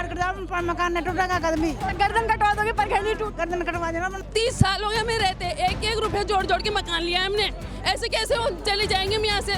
पहाड़ कट जाओ, मकान नहीं टूटेगा, कदमी गर्दन कटवा दोगे पर घर नहीं टूट। गर्दन कटवा देना। 30 साल हो गए हमें रहते, एक एक रुपए जोड़ जोड़ के मकान लिया है हमने। ऐसे कैसे वो चले जाएंगे हम यहाँ से?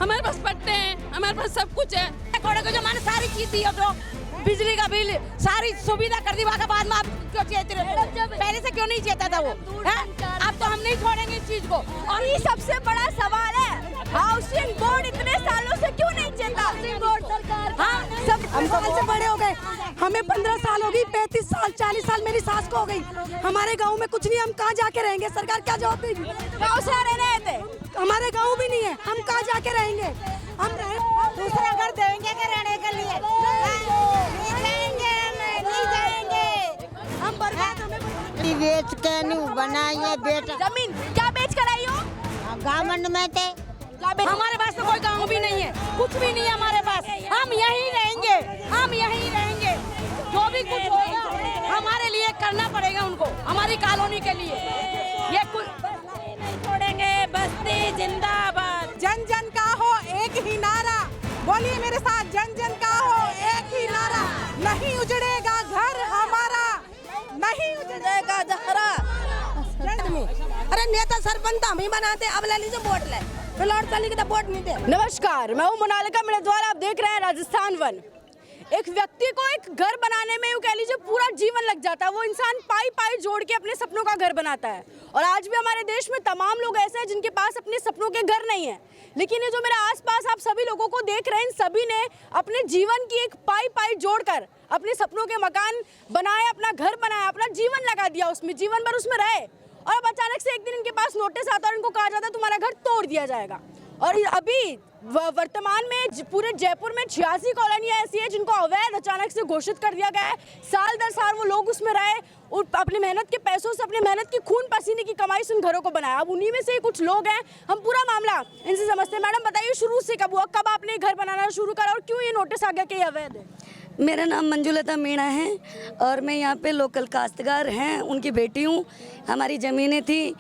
हमारे पास पट्टे हैं, हमारे पास सब कुछ है। थोड़े को जो मैंने सारी चीज दी है, तो बिजली का बिल सारी सुविधा कर दी, वहाँ के बाद में आप क्यों चेत रहे हो? पहले से क्यों नहीं चेता था वो? अब तो हम नहीं छोड़ेंगे इस चीज को। और ये सबसे बड़ा सवाल है, हाउसिंग बोर्ड इतने सालों से क्यों नहीं चेता? हाउसिंग बोर्ड सरकार, हाँ सब हम साल से बड़े हो गए, हमें 15 साल हो गई, 35 साल 40 साल मेरी सास को हो गई। हमारे गांव में कुछ नहीं, हम कहाँ जाके रहेंगे? सरकार क्या जवाब देगी? गाँव से रहने थे, हमारे गांव भी नहीं है, हम कहाँ जाके रहेंगे? हम दूसरा घर देंगे क्या रहने के लिए? नहीं जाएंगे हम बर्बाद, हमें बेच के नहीं बनाइए बेटा। जमीन क्या बेच कर आई हो? गावंड में थे। हमारे पास तो कोई गाँव भी नहीं है, कुछ भी नहीं है हमारे पास। हम यहीं रहेंगे, हम यहीं रहेंगे। जो भी कुछ होगा हमारे लिए करना पड़ेगा उनको, हमारी कॉलोनी के लिए। ये कुछ नहीं छोड़ेंगे, बस्ती जिंदाबाद। जन जन का हो एक ही नारा, बोलिए मेरे साथ, जन जन का हो एक ही नारा। नहीं उजड़ेगा घर हमारा, नहीं उजड़ेगा जहरा। अरे नेता सरपंच हम ही बनाते, अब ले लीजिए वोट ले, तो लौट चली तो वोट नहीं दे। नमस्कार, मैं हूँ मोनालिका, मेरे द्वारा आप देख रहे हैं राजस्थान वन। एक व्यक्ति को एक घर बनाने में यूँ कह लीजिए पूरा जीवन लग जाता है। वो इंसान पाई पाई जोड़ के अपने सपनों का घर बनाता है। और आज भी हमारे देश में तमाम लोग ऐसे हैं जिनके पास अपने सपनों के घर नहीं है। लेकिन ये जो मेरे आसपास आप सभी लोगों को देख रहे हैं, इन सभी ने अपने जीवन की एक पाई पाई जोड़कर अपने सपनों के मकान बनाए, अपना घर बनाया, अपना जीवन लगा दिया उसमें, जीवन भर उसमें रहे। और अब अचानक से एक दिन इनके पास नोटिस आता है और इनको कहा जाता है तुम्हारा घर तोड़ दिया जाएगा। और अभी वर्तमान में पूरे जयपुर में 86 कॉलोनियाँ ऐसी है जिनको अवैध अचानक से घोषित कर दिया गया है। साल दर साल वो लोग उसमें रहे और अपनी मेहनत के पैसों से, अपनी मेहनत की खून पसीने की कमाई से उन घरों को बनाया। अब उन्हीं में से कुछ लोग हैं, हम पूरा मामला इनसे समझते हैं। मैडम बताइए, शुरू से कब हुआ, कब आपने घर बनाना शुरू करा और क्यों ये नोटिस आ गया कि ये अवैध है? मेरा नाम मंजुलता मीणा है और मैं यहाँ पे लोकल काश्तकार हैं, उनकी बेटी हूँ। हमारी ज़मीनें थी,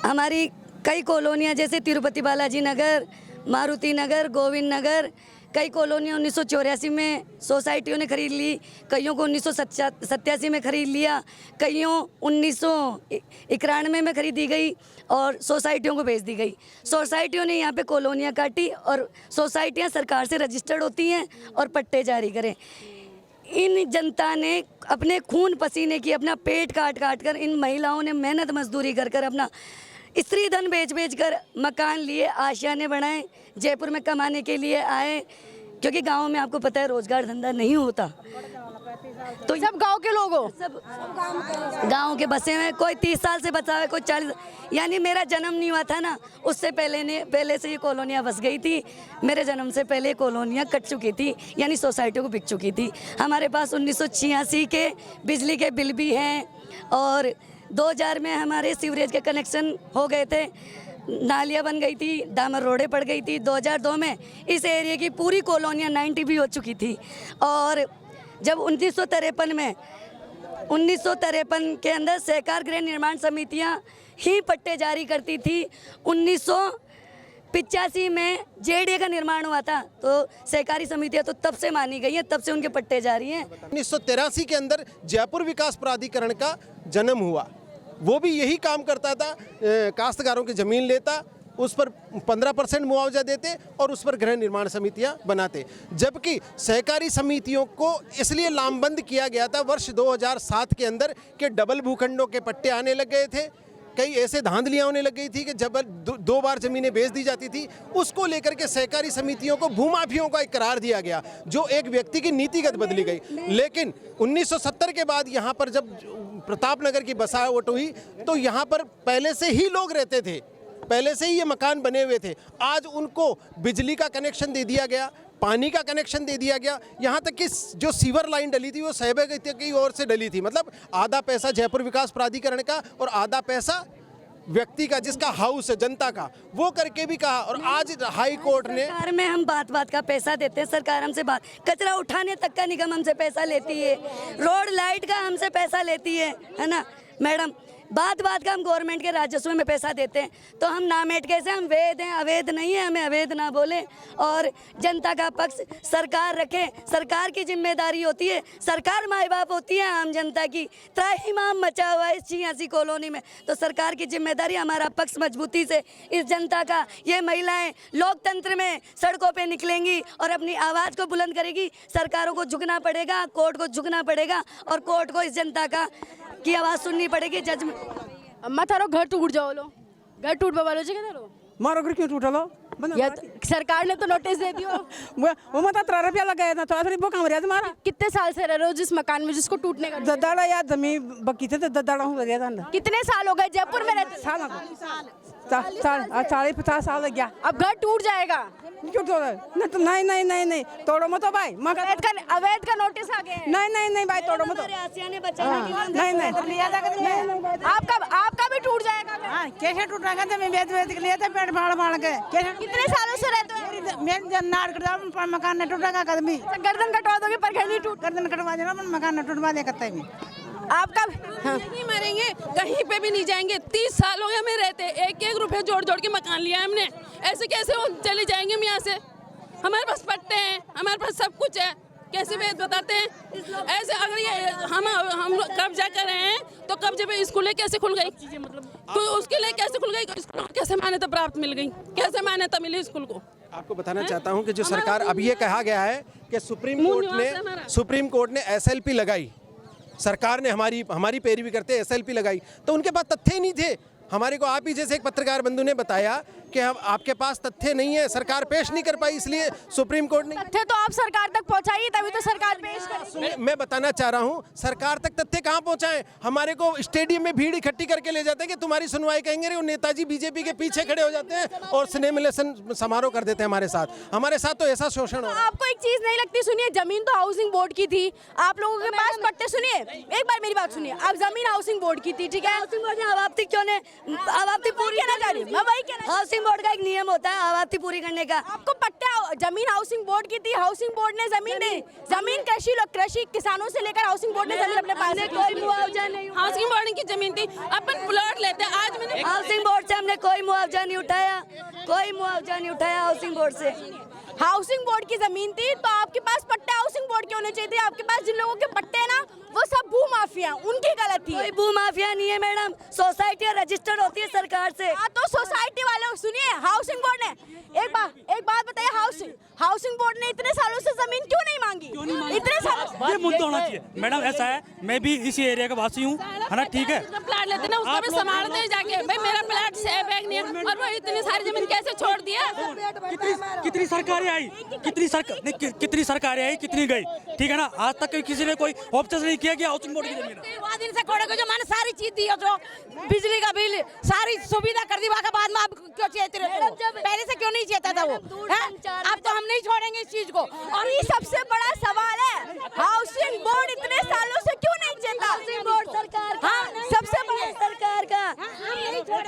हमारी कई कॉलोनियाँ जैसे तिरुपति बालाजी नगर, मारुति नगर, गोविंद नगर, कई कॉलोनियाँ 1984 में सोसाइटियों ने खरीद ली, कईयों को 1987 में खरीद लिया, कईयों 1991 में खरीदी गई और सोसाइटियों को बेच दी गई। सोसाइटियों ने यहाँ पे कॉलोनियाँ काटी और सोसाइटियाँ सरकार से रजिस्टर्ड होती हैं और पट्टे जारी करें। इन जनता ने अपने खून पसीने की, अपना पेट काट काट कर, इन महिलाओं ने मेहनत मजदूरी कर कर अपना स्त्री धन बेच बेच कर मकान लिए, आशियाने बनाए, जयपुर में कमाने के लिए आए। क्योंकि गांव में आपको पता है रोजगार धंधा नहीं होता, तो सब गांव के लोग हो, सब गांव के बसे हैं। कोई 30 साल से बचा है, कोई 40, यानी मेरा जन्म नहीं हुआ था ना, उससे पहले से ये कॉलोनियाँ बस गई थी। मेरे जन्म से पहले कॉलोनियाँ कट चुकी थी, यानी सोसाइटी को बिक चुकी थी। हमारे पास 1986 के बिजली के बिल भी हैं और 2000 में हमारे सीवरेज के कनेक्शन हो गए थे, नालियाँ बन गई थी, डामर रोडें पड़ गई थी। 2002 में इस एरिया की पूरी कॉलोनियाँ 90 भी हो चुकी थी। और जब 1953 के अंदर सहकार गृह निर्माण समितियाँ ही पट्टे जारी करती थी। 1985 में जेडीए का निर्माण हुआ था, तो सहकारी समितियाँ तो तब से मानी गई हैं, तब से उनके पट्टे जारी हैं। 1983 के अंदर जयपुर विकास प्राधिकरण का जन्म हुआ। वो भी यही काम करता था, काश्तकारों की ज़मीन लेता, उस पर 15% मुआवजा देते और उस पर गृह निर्माण समितियां बनाते। जबकि सहकारी समितियों को इसलिए लामबंद किया गया था वर्ष 2007 के अंदर कि डबल भूखंडों के पट्टे आने लग गए थे। कई ऐसे धांधलियां होने लग गई थी कि जब 2 बार ज़मीनें बेच दी जाती थी। उसको लेकर के सहकारी समितियों को भूमाफियों का एक करार दिया गया, जो एक व्यक्ति की नीतिगत बदली गई। लेकिन 1970 के बाद यहाँ पर जब प्रतापनगर की बसावट हुई तो यहाँ पर पहले से ही लोग रहते थे, पहले से ही ये मकान बने हुए थे। आज उनको बिजली का कनेक्शन दे दिया गया, पानी का कनेक्शन दे दिया गया, यहाँ तक कि जो सीवर लाइन डली थी वो सहयोग की ओर से डली थी। मतलब आधा पैसा जयपुर विकास प्राधिकरण का और आधा पैसा व्यक्ति का, जिसका हाउस है, जनता का, वो करके भी कहा। और आज हाई कोर्ट ने, सरकार में हम बात बात का पैसा देते हैं, सरकार हमसे बात, कचरा उठाने तक का निगम हमसे पैसा लेती है, रोड लाइट का हमसे पैसा लेती है ना मैडम। बात बात का हम गवर्नमेंट के राजस्व में पैसा देते हैं, तो हम नामेट कैसे, हम वेद हैं, अवैध नहीं है, हमें अवैध ना बोले और जनता का पक्ष सरकार रखे। सरकार की जिम्मेदारी होती है, सरकार माई बाप होती है आम जनता की। त्राहिमाम मचा हुआ है इस छियासी कॉलोनी में, तो सरकार की जिम्मेदारी हमारा पक्ष मजबूती से इस जनता का, ये महिलाएं लोकतंत्र में सड़कों पे निकलेंगी और अपनी आवाज़ को बुलंद करेगी। सरकारों को झुकना पड़ेगा, कोर्ट को झुकना पड़ेगा और कोर्ट को इस जनता की आवाज़ सुननी पड़ेगी। जजमेंट अम्मा थारो घर टूट जाओ लो, घर टूट वालो जी के मारो घर क्यों टूटा लो या सरकार ने तो नोटिस दे दियो। वो मत 13 रुपया लगाया था, थोड़ा थोड़ी वो काम रहा तुम्हारा। कितने साल से रह रहे हो जिस मकान में जिसको टूटने का? ददाड़ा या जमीन बकी थे तो ददाड़ा हूँ रहा था। कितने साल हो गए जयपुर में रहते? 40-50 साल लग गया। अब घर टूट जाएगा। क्यों तोड़ा? नहीं तोड़ो मत भाई। अवैध का नोटिस आ गया। नहीं भाई तोड़ो मत। नहीं आपका भी टूट जाएगा। कैसे टूटेगा? जमीन बेच के लिए था, पेड़ फाड़ के। कितने सालों से रहते हो? मैं मकान नहीं टूटेगा कदमी। गर्दन कटवा दोगे पर घर नहीं टूट? गर्दन कटवा देना, मकान नहीं टूटवा दे करते भी। आपका नहीं मरेंगे, कहीं पे भी नहीं जाएंगे। 30 साल हो गए हमें रहते, एक रुपए जोड़ जोड़ के मकान लिया है हमने। ऐसे कैसे वो चले जाएंगे हम यहाँ से? हमारे पास पट्टे हैं, हमारे पास सब कुछ है, कैसे वेद बताते हैं? ऐसे अगर ये हम कब्जा कर रहे हैं तो कब्जे पे स्कूलें कैसे खुल गई? तो उसके लिए कैसे खुल गई? स्कूल को कैसे मान्यता प्राप्त मिल गई? कैसे मान्यता मिली स्कूल को? आपको बताना चाहता हूं कि जो सरकार, अब ये कहा गया है कि सुप्रीम कोर्ट ने SLP लगाई, सरकार ने हमारी पैरवी करते SLP लगाई, तो उनके पास तथ्य ही नहीं थे। हमारे को आप ही जैसे एक पत्रकार बंधु ने बताया कि हम आपके पास तथ्य नहीं है, सरकार पेश नहीं कर पाई, इसलिए सुप्रीम कोर्ट ने तथ्य तो आप सरकार तक पहुंचाइए तभी तो सरकार पेश करेगी। मैं बताना चाह रहा हूं, सरकार तक तथ्य कहां पहुंचाएं? हमारे को स्टेडियम में भीड़ इकट्ठी करके ले जाते हैं कि तुम्हारी सुनवाई कहेंगे, वो नेताजी बीजेपी के पीछे खड़े हो जाते हैं और स्नेह मिलन समारोह कर देते हैं हमारे साथ तो ऐसा शोषण हो रहा है। आपको एक चीज नहीं लगती? सुनिए, जमीन तो हाउसिंग बोर्ड की थी, आप लोगों के पास पट्टे, सुनिए एक बार मेरी बात सुनिए, आप जमीन हाउसिंग बोर्ड की थी, ठीक है? हाउसिंग बोर्ड ने आवाप्ति क्यों ने आवाप्ति पूरी कहना चाह रही हूँ मैं, वही कहना। हाउसिंग बोर्ड का एक नियम होता है आवाप्ति पूरी करने का। आपको पट्टा, जमीन हाउसिंग बोर्ड की थी, हाउसिंग बोर्ड ने जमीन कृषि किसानों से लेकर हाउसिंग बोर्ड ने जमीन अपने पास, कोई मुआवजा नहीं। हाउसिंग बोर्ड की जमीन थी, अपन प्लॉट लेते। आज मैंने हाउसिंग बोर्ड से हमने कोई मुआवजा नहीं उठाया, कोई मुआवजा नहीं उठाया हाउसिंग बोर्ड से। हाउसिंग बोर्ड की जमीन थी तो आपके पास पट्टे हाउसिंग बोर्ड के होने चाहिए थे। आपके पास जिन लोगों के पट्टे हैं ना, वो सब भू माफिया, उनकी गलती है। कोई भू माफिया नहीं है मैडम, सोसाइटी रजिस्टर्ड होती है सरकार से। हाँ, तो सोसाइटी वाले, सुनिए, हाउसिंग बोर्ड ने एक बात बताइए, हाउसिंग बोर्ड ने इतने सालों से जमीन क्यों नहीं मांगी? इतने सालों ये मुद्दा होना चाहिए मैडम। ऐसा है, मैं भी इसी एरिया का वासी हूँ, है ना, ठीक है? प्लाट लेते ना, उसको भी संभालते हैं जाके। भाई मेरा प्लाट सेफ है नहीं, और वो इतनी सारी जमीन कैसे छोड़ दिया? कितनी सरकारें आई, कितनी सरकारें आई, कितनी गई, ठीक है ना? आज तक किसी ने कोई ऑब्जेक्शन नहीं किया कि हाउसिंग बोर्ड की जमीन है। दिन से कोड़े को जो मैंने सारी चीज दी, जो बिजली का बिल सारी सुविधा कर दी, वहाँ बाद में आप क्यों चाहते रहे? पहले से क्यों नहीं चाहता था वो? अब तो हम नहीं छोड़ेंगे इस चीज को। और ये सबसे बड़ा सवाल है, हाउसिंग बोर्ड इतने सालों से क्यों नहीं चाहता? हाउसिंग बोर्ड सरकार का, सबसे बड़ा सरकार का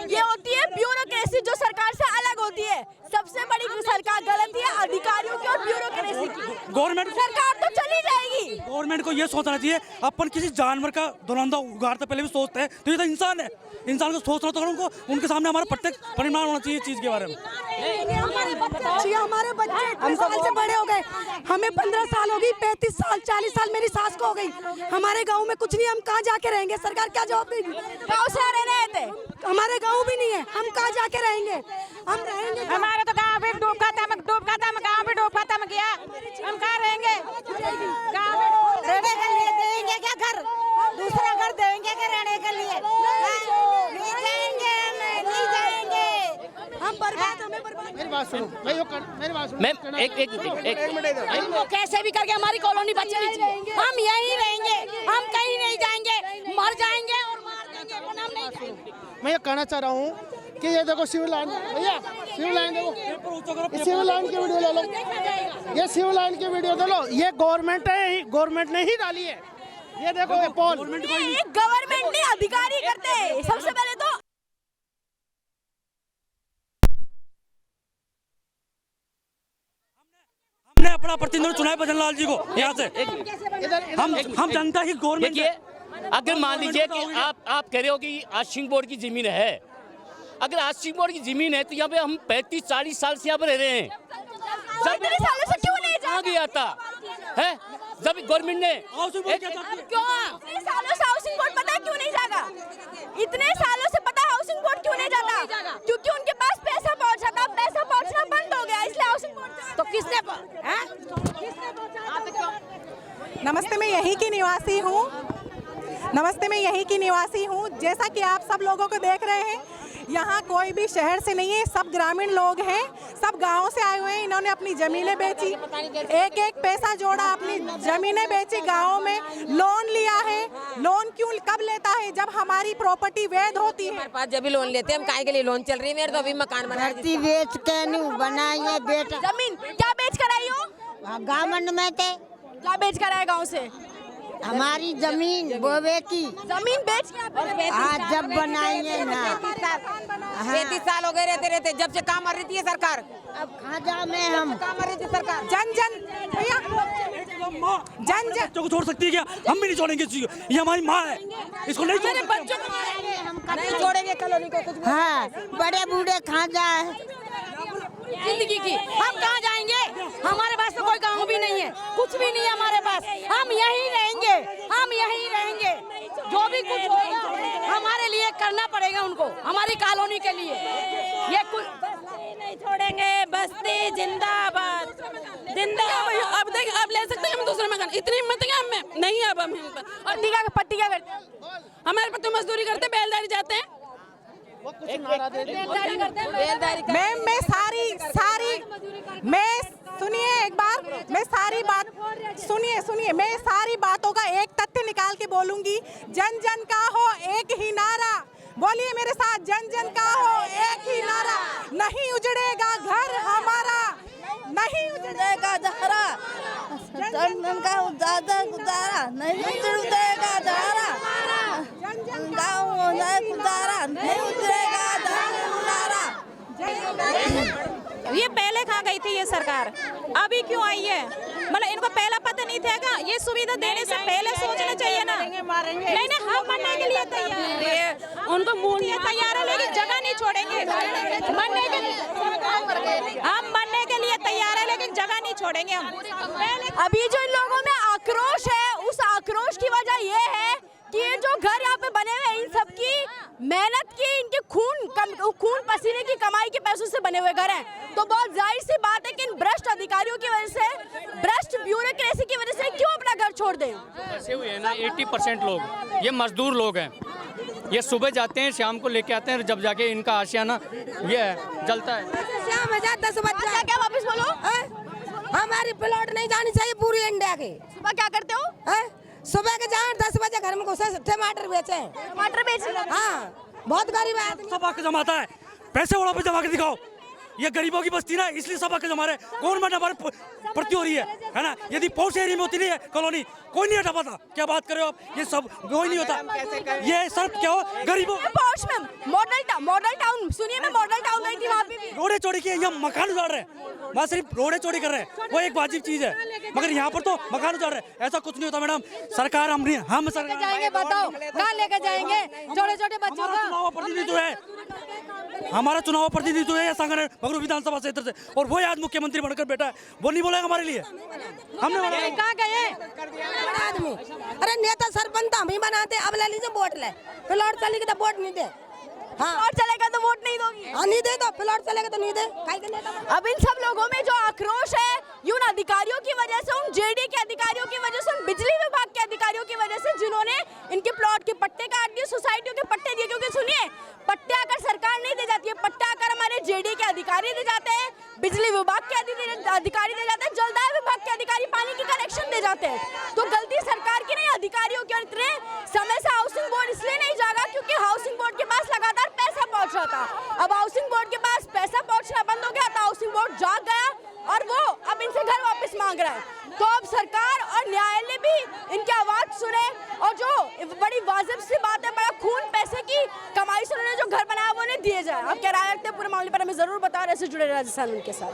ये होती है ब्यूरोक्रेसी, जो सरकार से अलग होती है। सबसे बड़ी सरकार गलती है अधिकारियों की और ब्यूरोक्रेसी की। गवर्नमेंट सरकार तो चली जाएगी। गवर्नमेंट को ये सोचना चाहिए, अपन किसी जानवर का धुरंधा उगाड़ते पहले भी सोचते हैं, तो ये तो इंसान है, इंसान को सोचना तो उनको उनके सामने हमारा प्रत्यक्ष परिणाम होना चाहिए चीज के बारे में। हमारे बच्चे 2 साल से बड़े हो गए, हमें 15 साल हो गई, 35 साल 40 साल मेरी सास को हो गई। हमारे गांव में कुछ नहीं, हम कहाँ जाके रहेंगे? सरकार क्या जवाब देगी? गाँव से रहने थे, हमारे गांव भी नहीं है, हम कहाँ जाके रहेंगे? हम रहेंगे हमारे तो गाँव भी डूब खत्म गाँव भी डूब खत्म किया, हम कहाँ रहेंगे? गाँव में रहने के लिए देंगे क्या घर? दूसरा घर देंगे क्या रहने के लिए? नहीं जाएंगे, हम बर्बाद, हमें बर्बाद। मेरी बात सुनो, मेरी बात सुनो मैम, एक मिनट, वो कैसे भी करके हमारी कॉलोनी बचनी चाहिए। हम यहीं रहेंगे, हम कहीं नहीं जाएंगे, मर जाएंगे और मार देंगे, हम नहीं जाएंगे। मैं ये कहना चाह रहा हूँ कि ये देखो सिविल लाइन, भैया सिविल लाइन देखो, सिविल लाइन की वीडियो ले लो, ये सिविल लाइन की वीडियो दे लो, ये गवर्नमेंट ने ही डाली है। ये देखो ये पोल, गवर्नमेंट ने अधिकारी करते हैं। सबसे पहले तो हमने अपना प्रतिनिधि चुना है भजन लाल जी को यहाँ से। हम जनता की गवर्नमेंट अगर मान लीजिए कि आप कह रहे हो कि हाउसिंग बोर्ड की ज़मीन है, अगर हाउसिंग बोर्ड की ज़मीन है तो यहाँ पे हम 35-40 साल से यहाँ पर रह रहे हैं। इतने सालों से क्यों नहीं कहाँ गया था है जब गवर्नमेंट ने क्यों इतने सालों से हाउसिंग बोर्ड पता है क्यों नहीं जागा? इतने सालों से पता है हाउसिंग बोर्ड क्यों नहीं जाता? क्योंकि उनके पास पैसा पहुंचा था, पैसा पहुंचना बंद हो गया, इसलिए हाउसिंग बोर्ड तो किसने नमस्ते, मैं यहीं की निवासी हूँ। नमस्ते, मैं यहीं की निवासी हूँ। जैसा कि आप सब लोगों को देख रहे हैं, यहाँ कोई भी शहर से नहीं है, सब ग्रामीण लोग हैं, सब गाँव से आए हुए हैं। इन्होंने अपनी ज़मीनें बेची, एक एक पैसा जोड़ा, अपनी ज़मीनें बेची, गाँव में लोन लिया है। लोन क्यों कब लेता है? जब हमारी प्रॉपर्टी वैध होती है। हमारे पास जब भी लोन लेते हैं, हम काहे के लिए लोन चल रही है? मेरे तो अभी मकान बना धरती बेच के नहीं बनाई है बेटा। जमीन क्या बेच कर आई हो? गाँव में थे, क्या बेच कर आए गाँव से? हमारी जमीन बोवे की जमीन बेच के आज जब बनाई है ना। 35 साल हो गए रहते रहते, जब से काम कर रही थी सरकार। अब खाजा में हम काम कर रही थी सरकार। जन जन भैया जन जन बच्चों को छोड़ सकती है क्या? हम भी नहीं छोड़ेंगे इस चीज़ को। ये हमारी माँ है, इसको नहीं छोड़ेंगे। बच्चों को नहीं छोड़ेंगे कॉलोनी को कुछ। हाँ, बड़े बूढ़े खाजा है जिंदगी की। हम कहाँ जाएंगे? हमारे पास तो कोई गाँव भी नहीं है, कुछ भी नहीं है हमारे पास। हम यहीं रहेंगे, हम यहीं रहेंगे। जो भी कुछ होगा हमारे लिए करना पड़ेगा उनको, हमारी कॉलोनी के लिए। ये कुछ नहीं छोड़ेंगे। बस्ती जिंदाबाद, जिंदाबाद। अब देख, अब ले सकते हैं हम दूसरे मकान, इतनी हिम्मत है हमें नहीं। अब हम पट्टी क्या करते हैं? हमारे पर तो मजदूरी करते, बैलदारी जाते हैं। मैं सुनिए एक बार, मैं सारी बात सुनिए, मैं सारी बातों का एक तथ्य निकाल के बोलूंगी। जन जन का हो एक ही नारा, बोलिए मेरे साथ, जन जन का हो एक ही नारा। नहीं उजड़ेगा घर हमारा, नहीं उजड़ेगा जहरा, जन जन का उजाला गुजारा नहीं उजड़ेगा जहरा, जन जन गाँव हो जाए गुजारा नहीं उजड़ेगा जहरा। ये पहले कहाँ गई थी ये सरकार? अभी क्यों आई है? मतलब इनको पहला पता नहीं था क्या? ये सुविधा देने से पहले सोचना चाहिए ना। नहीं नहीं, हम मरने के लिए तैयार है, उनको मूलने तैयार है, लेकिन जगह नहीं छोड़ेंगे। मरने के लिए हम मरने के लिए तैयार है, लेकिन जगह नहीं छोड़ेंगे हम। अभी जो इन लोगों में आक्रोश है, उस आक्रोश की वजह ये है कि ये जो घर यहाँ पे बने हुए, इन सब की मेहनत की, इनके खून पसीने की कमाई के पैसों से बने हुए घर हैं। तो बहुत जाहिर सी बात है कि इन भ्रष्ट अधिकारियों की वजह से, भ्रष्ट ब्यूरोक्रेसी की वजह से क्यों अपना घर छोड़ दें? ऐसे हुए हैं ना 80% लोग ये मजदूर लोग हैं। ये सुबह जाते हैं, शाम को लेके आते हैं, जब जाके इनका आशियाना ये है जलता है। शाम हो जाए 10 बजे। क्या वापस बोलो? हमारी प्लॉट नहीं जानी चाहिए पूरी इंडिया की। सुबह क्या करते हो? सुबह के जाए 10 बजे घर में घुसे, टमाटर बेचे। टमाटर बेच? हाँ, बहुत गरीब आदमी। सब आके जमाता है, पैसे वाला पे जमा के दिखाओ। ये गरीबों की बस्ती ना, इसलिए सब आके जमा रहे। गवर्नमेंट हमारे प्रति हो रही है ना। यदि पहुंच एरिया में होती नहीं है कॉलोनी, कोई नहीं हटा पाता। क्या बात कर रहे हो आप? ये सब कोई नहीं होता। ये सब क्या हो, गरीबों पहुंच में मॉडल टाउन सुनिए, मैं मॉडल टाउन गई थी, वहाँ पे भी रोडे चोरी की, यहाँ मकान उजाड़ रहे हैं। वहाँ सिर्फ रोडे चोरी कर रहे हैं, वो एक वाजिब चीज है, मगर यहाँ पर तो मकान उजाड़ रहे हैं। ऐसा कुछ नहीं होता मैडम। सरकार हम सरकार जाएंगे, बताओ कहाँ लेके जाएंगे छोटे छोटे बच्चों को? चुनाव प्रतिनिधित्व है, हमारा चुनाव प्रतिनिधित्व है संगठन मगरू विधानसभा क्षेत्र से, और वो आज मुख्यमंत्री बनकर बैठा है। वो नहीं बोलेगा हमारे लिए। हमने कहाँ गए आदमी? अरे नेता सरपंच हम ही बनाते, अब ले लीजिए वोट ले, प्लॉट चलेगी तो वोट नहीं दे। हाँ, और चलेगा तो वोट नहीं दोगी? हाँ, नहीं दे तो प्लॉट चलेगा तो नहीं दे। अब इन सब लोगों में जो आक्रोश है, उन अधिकारियों की वजह से, उन जेडी के अधिकारियों की वजह से, उन बिजली विभाग के अधिकारियों की वजह से, जिन्होंने इनके प्लॉट के पट्टे काट दिए, सोसाइटियों के पट्टे दिए। क्योंकि सुनिए, पट्टे आकर सरकार नहीं दे जाती है, पट्टे आकर हमारे जेडी के अधिकारी दे जाते हैं, बिजली विभाग के अधिकारी दे जाते हैं, जलदाय विभाग के अधिकारी पानी की कनेक्शन दे जाते हैं। तो गलती सरकार की नहीं, अधिकारियों की। और इतने समय से हाउसिंग बोर्ड इसलिए नहीं जागा क्योंकि हाउसिंग बोर्ड के पास लगातार पैसा पहुंच रहा था। अब हाउसिंग बोर्ड के पास पैसा पहुंचना बंद हो गया, तो हाउसिंग बोर्ड जाग गया और वो अब इनसे घर वापस मांग रहा है। तो अब सरकार और न्यायालय भी इनकी आवाज सुने, और जो बड़ी वाजिब सी बात है, बड़ा खून पैसे की कमाई से उन्होंने जो घर बनाया वो उन्हें दिए जाए। अब क्या राय रखते हैं पूरे मामले पर हमें जरूर बताओ। ऐसे जुड़े राजस्थान उनके साथ।